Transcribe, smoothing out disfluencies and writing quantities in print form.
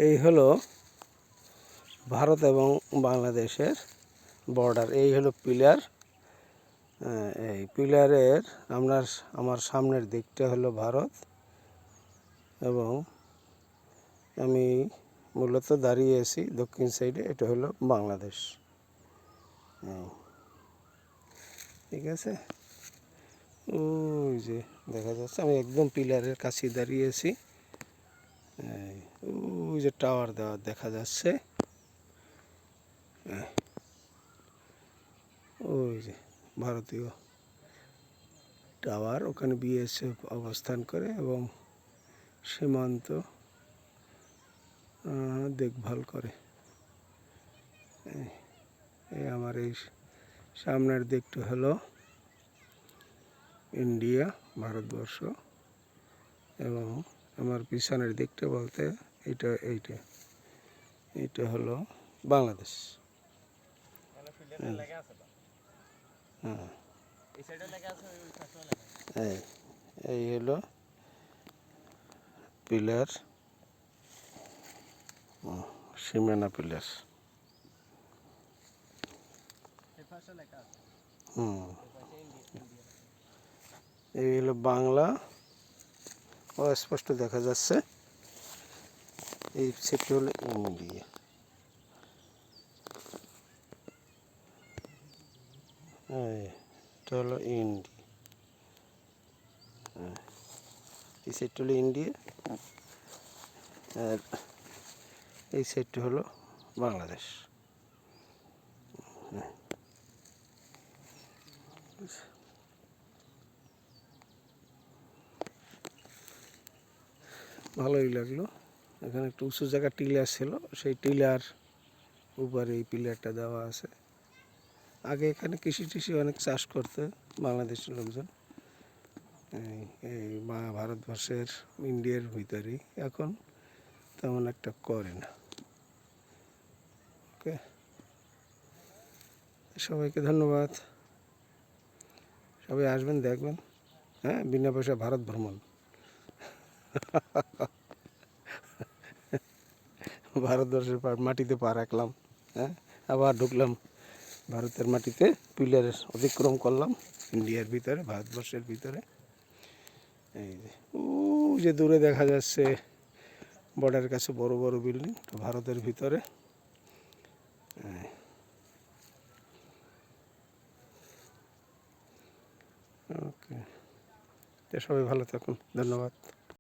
এই হলো ভারত এবং বাংলাদেশের বর্ডার। এই হলো পিলার। এই পিলারের আমার সামনের দিকটা হলো ভারত এবং আমি মূলত দাঁড়িয়ে আছি দক্ষিণ সাইডে, এটা হলো বাংলাদেশ। ঠিক আছে, ওই যে দেখা যাচ্ছে আমি একদম পিলারের কাছে দাঁড়িয়ে আছি। ওই যে টাওয়ার দেওয়া দেখা যাচ্ছে, ওই যে ভারতীয় টাওয়ার, ওখানে বিএসএফ অবস্থান করে এবং সীমান্ত দেখভাল করে। এই আমার এই সামনের দিকটা হলো ইন্ডিয়া, ভারতবর্ষ, এবং আমার পিছনের দিকটা বলতে এইটা হলো বাংলাদেশ। এই হলো পিলার, সীমানা পিলার। এই হলো বাংলা, অস্পষ্ট দেখা যাচ্ছে। এই সেটি হলো ইন্ডিয়া। এটা হলো ইন্ডিয়া, এই সাইডটা হলো ইন্ডিয়া, আর এই সাইডটা হলো বাংলাদেশ। ভালোই লাগলো। এখানে একটু উঁচু জায়গা টিলার ছিল, সেই টিলার উপরে এই পিলারটা দেওয়া আছে। আগে এখানে কৃষি অনেক চাষ করতে বাংলাদেশের লোকজন, এই ভারতবর্ষের ইন্ডিয়ার ভিতরেই, এখন তেমন একটা করে না। ওকে, সবাইকে ধন্যবাদ। সবাই আসবেন, দেখবেন। হ্যাঁ, বিনা পয়সা ভারত ভ্রমণ। ভারতবর্ষের মাটিতে পা রাখলাম, হ্যাঁ, আবার ঢুকলাম ভারতের মাটিতে, পিলার অতিক্রম করলাম ইন্ডিয়ার ভিতরে, ভারতবর্ষের ভিতরে। এই যে দূরে দেখা যাচ্ছে বর্ডারের কাছে বড় বড় বিল্ডিং, ভারতের ভিতরে। ওকে, সবাই ভালো থাকুন, ধন্যবাদ।